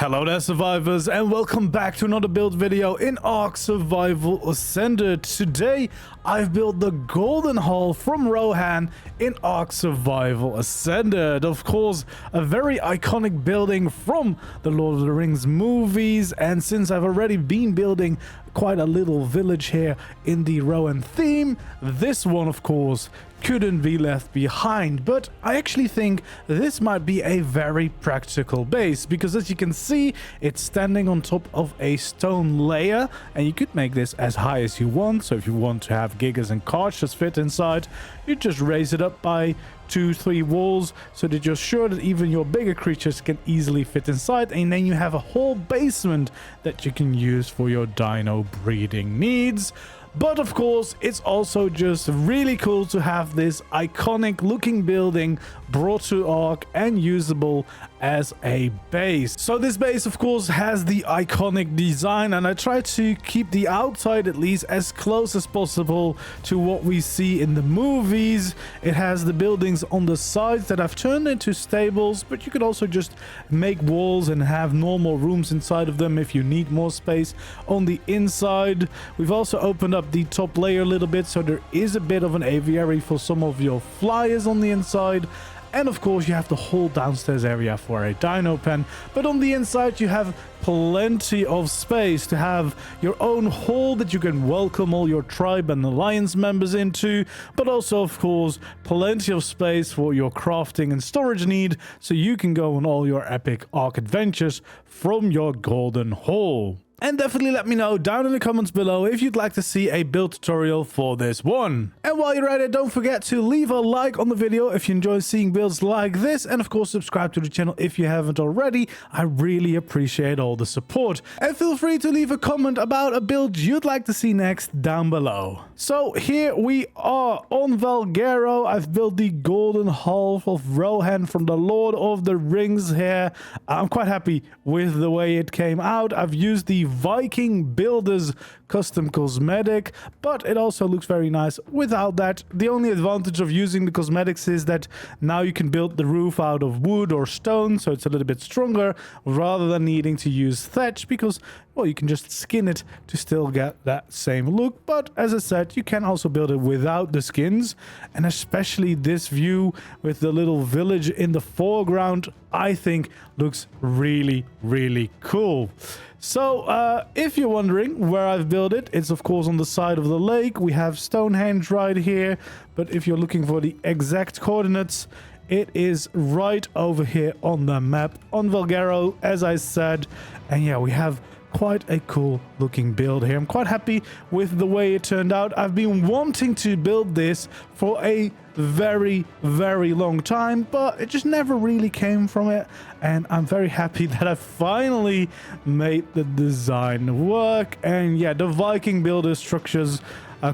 Hello there survivors, and welcome back to another build video in ARK Survival Ascended. Today I've built the Golden Hall from Rohan in ARK Survival Ascended. Of course, a very iconic building from the Lord of the Rings movies, and since I've already been building quite a little village here in the Rohan theme, this one of course couldn't be left behind. But I actually think this might be a very practical base, because as you can see, it's standing on top of a stone layer, and you could make this as high as you want. So if you want to have gigas and carts just fit inside, you just raise it up by 2-3 walls so that you're sure that even your bigger creatures can easily fit inside, and then you have a whole basement that you can use for your dino breeding needs. But of course, it's also just really cool to have this iconic looking building brought to ARK and usable as a base. So this base of course has the iconic design, and I try to keep the outside at least as close as possible to what we see in the movies. It has the buildings on the sides that I've turned into stables, but you could also just make walls and have normal rooms inside of them if you need more space on the inside. We've also opened up the top layer a little bit, so there is a bit of an aviary for some of your flyers on the inside. And of course you have the whole downstairs area for a dino pen, but on the inside you have plenty of space to have your own hall that you can welcome all your tribe and alliance members into, but also of course plenty of space for your crafting and storage need, so you can go on all your epic ARK adventures from your golden hall. And definitely let me know down in the comments below if you'd like to see a build tutorial for this one. And while you're at it, don't forget to leave a like on the video if you enjoy seeing builds like this, and of course subscribe to the channel if you haven't already. I really appreciate all the support. And feel free to leave a comment about a build you'd like to see next down below. So here we are on Valguero. I've built the Golden Hall of Rohan from the Lord of the Rings here. I'm quite happy with the way it came out. I've used the Viking Builders custom cosmetic, but it also looks very nice without that. The only advantage of using the cosmetics is that now you can build the roof out of wood or stone, so it's a little bit stronger rather than needing to use thatch, because well, you can just skin it to still get that same look. But as I said, you can also build it without the skins, and especially this view with the little village in the foreground, I think looks really cool. So if you're wondering where I've built it, it's of course on the side of the lake. We have Stonehenge right here, but if you're looking for the exact coordinates, it is right over here on the map on Valguero, as I said. And yeah, we have quite a cool looking build here. I'm quite happy with the way it turned out. I've been wanting to build this for a very long time, but it just never really came from it, and I'm very happy that I finally made the design work. And yeah, the Viking builder structures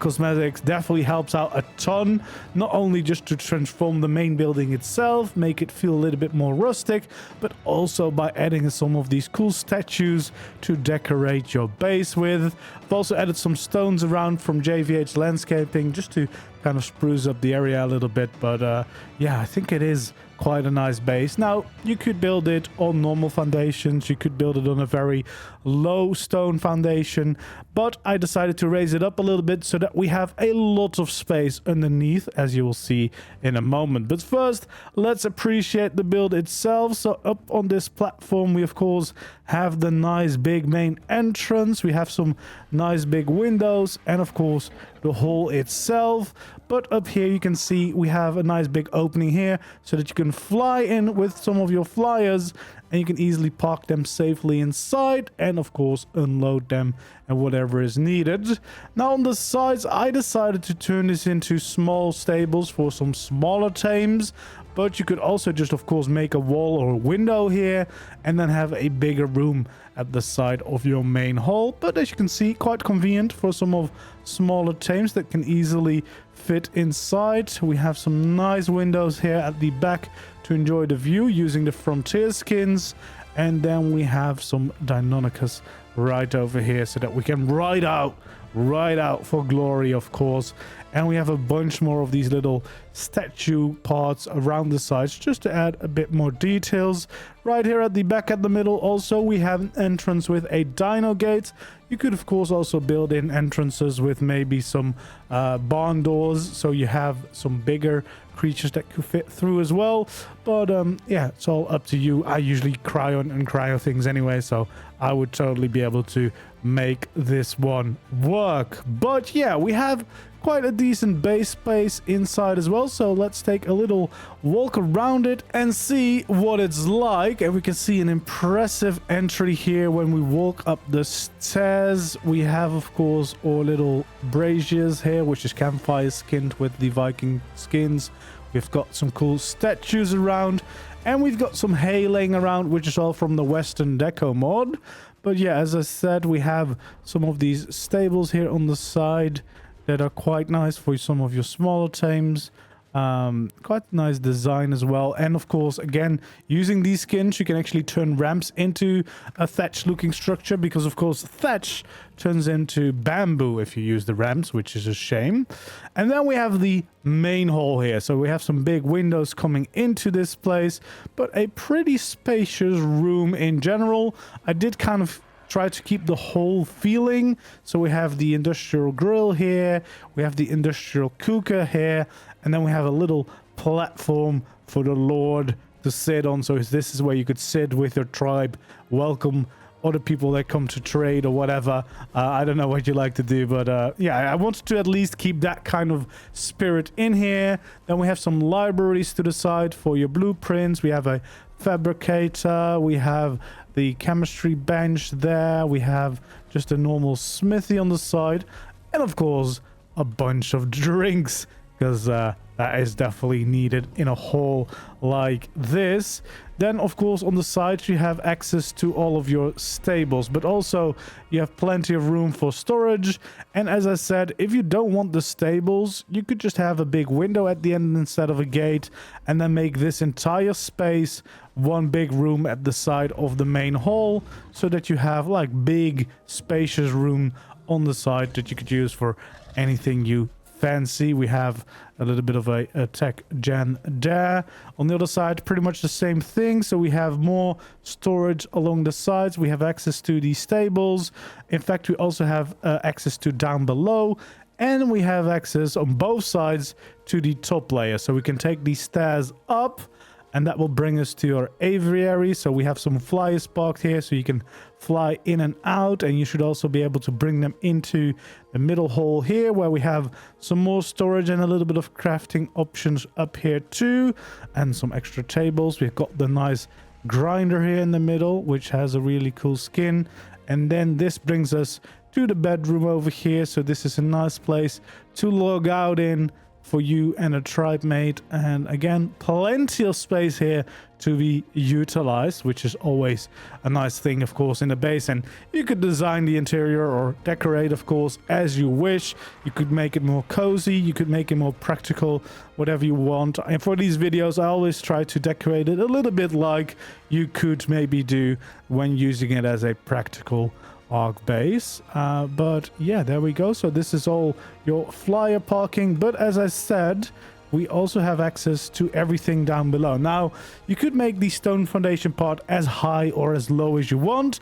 cosmetics definitely helps out a ton, not only just to transform the main building itself, make it feel a little bit more rustic, but also by adding some of these cool statues to decorate your base with. I've also added some stones around from JVH Landscaping just to kind of spruce up the area a little bit. But yeah, I think it is quite a nice base. Now, you could build it on normal foundations, you could build it on a very low stone foundation, but I decided to raise it up a little bit so that we have a lot of space underneath, as you will see in a moment. But first, let's appreciate the build itself. So up on this platform, we of course have the nice big main entrance. We have some nice big windows, and of course the hall itself. But up here you can see we have a nice big opening here so that you can fly in with some of your flyers, and you can easily park them safely inside and of course unload them and whatever is needed. Now on the sides, I decided to turn this into small stables for some smaller tames, but you could also just of course make a wall or a window here and then have a bigger room at the side of your main hall. But as you can see, quite convenient for some of smaller tames that can easily fit inside. We have some nice windows here at the back to enjoy the view using the frontier skins, and then we have some Deinonychus right over here so that we can ride out for glory, of course. And we have a bunch more of these little statue parts around the sides just to add a bit more details. Right here at the back, at the middle, also we have an entrance with a dino gate. You could of course also build in entrances with maybe some barn doors, so you have some bigger creatures that could fit through as well. But yeah, it's all up to you. I usually cryo things anyway, so I would totally be able to make this one work. But yeah, we have quite a decent base space inside as well, so let's take a little walk around it and see what it's like. And we can see an impressive entry here when we walk up the stairs. We have of course our little braziers here, which is campfire skinned with the Viking skins. We've got some cool statues around, and we've got some hay laying around, which is all from the Western Deco mod. But yeah, as I said, we have some of these stables here on the side that are quite nice for some of your smaller tames. Quite nice design as well. And of course, again, using these skins, you can actually turn ramps into a thatch looking structure, because of course thatch turns into bamboo if you use the ramps, which is a shame. And then we have the main hall here, so we have some big windows coming into this place, but a pretty spacious room in general. I did kind of try to keep the whole feeling. So we have the industrial grill here, we have the industrial cooker here, and then we have a little platform for the Lord to sit on. So this is where you could sit with your tribe, welcome other people that come to trade or whatever. I don't know what you like to do, but yeah, I wanted to at least keep that kind of spirit in here. Then we have some libraries to the side for your blueprints. We have a fabricator, we have the chemistry bench there, we have just a normal smithy on the side, and of course a bunch of drinks, because that is definitely needed in a hall like this. Then of course on the sides you have access to all of your stables, but also you have plenty of room for storage. And as I said, if you don't want the stables, you could just have a big window at the end instead of a gate, and then make this entire space one big room at the side of the main hall, so that you have like big spacious room on the side that you could use for anything you fancy. We have a little bit of a tech gen there. On the other side, pretty much the same thing. So we have more storage along the sides. We have access to the stables. In fact, we also have access to down below. And we have access on both sides to the top layer. So we can take these stairs up, and that will bring us to our aviary. So we have some flyers parked here, so you can fly in and out, and you should also be able to bring them into the middle hall here, where we have some more storage and a little bit of crafting options up here too, and some extra tables. We've got the nice grinder here in the middle, which has a really cool skin. And then this brings us to the bedroom over here. So this is a nice place to log out in for you and a tribe mate, and again, plenty of space here to be utilized, which is always a nice thing, of course, in the base. And you could design the interior or decorate, of course, as you wish. You could make it more cozy, you could make it more practical, whatever you want. And for these videos, I always try to decorate it a little bit like you could maybe do when using it as a practical ARK base. But yeah, there we go. So this is all your flyer parking, but as I said, we also have access to everything down below. Now you could make the stone foundation part as high or as low as you want.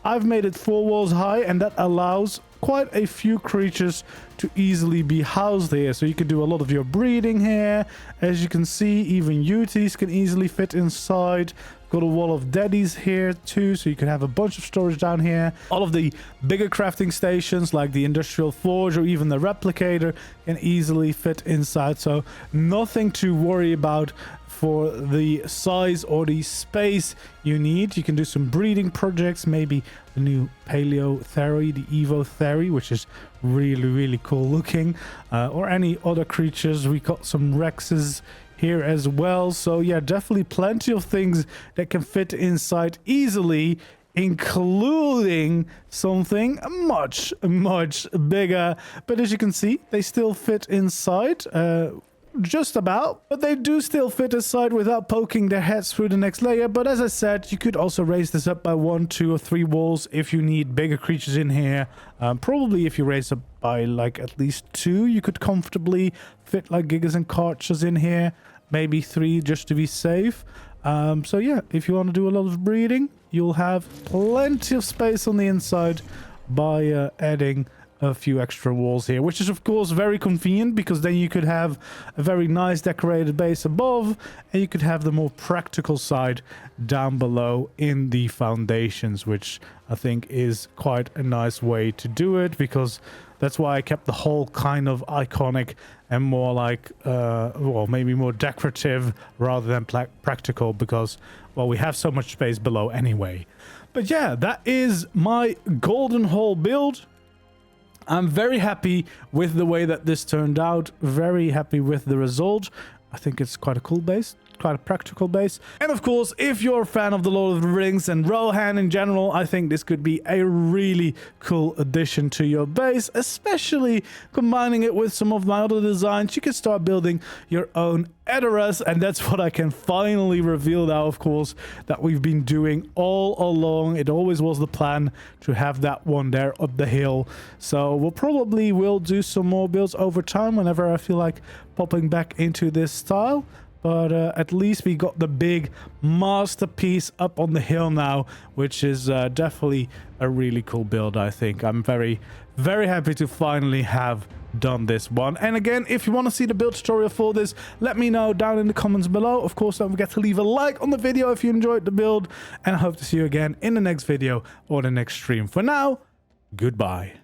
I've made it 4 walls high, and that allows quite a few creatures to easily be housed here. So you can do a lot of your breeding here. As you can see, even UTs can easily fit inside. Got a wall of daddies here too, so you can have a bunch of storage down here. All of the bigger crafting stations like the industrial forge or even the replicator can easily fit inside, so nothing to worry about for the size or the space you need. You can do some breeding projects, maybe the new paleo theory, the evo theory, which is really cool looking, or any other creatures. We got some rexes here as well. So yeah, definitely plenty of things that can fit inside easily, including something much bigger. But as you can see, they still fit inside. just about, but they do still fit aside without poking their heads through the next layer. But as I said, you could also raise this up by 1, 2, or 3 walls if you need bigger creatures in here. Probably if you raise up by like at least 2, you could comfortably fit like gigas and karchas in here. Maybe 3 just to be safe. So yeah, if you want to do a lot of breeding, you'll have plenty of space on the inside by adding a few extra walls here, which is of course very convenient, because then you could have a very nice decorated base above, and you could have the more practical side down below in the foundations, which I think is quite a nice way to do it, because that's why I kept the whole kind of iconic and more like well, maybe more decorative rather than practical, because well, we have so much space below anyway. But yeah, that is my golden hall build. I'm very happy with the way that this turned out. Very happy with the result. I think it's quite a cool base. Quite a practical base. And of course, if you're a fan of the Lord of the Rings and Rohan in general, I think this could be a really cool addition to your base, especially combining it with some of my other designs. You can start building your own Edoras, and that's what I can finally reveal now, of course, that we've been doing all along. It always was the plan to have that one there up the hill. So we'll probably will do some more builds over time whenever I feel like popping back into this style. But at least we got the big masterpiece up on the hill now, which is definitely a really cool build, I think. I'm very, very happy to finally have done this one. And again, if you want to see the build tutorial for this, let me know down in the comments below. Of course, don't forget to leave a like on the video if you enjoyed the build. And I hope to see you again in the next video or the next stream. For now, goodbye.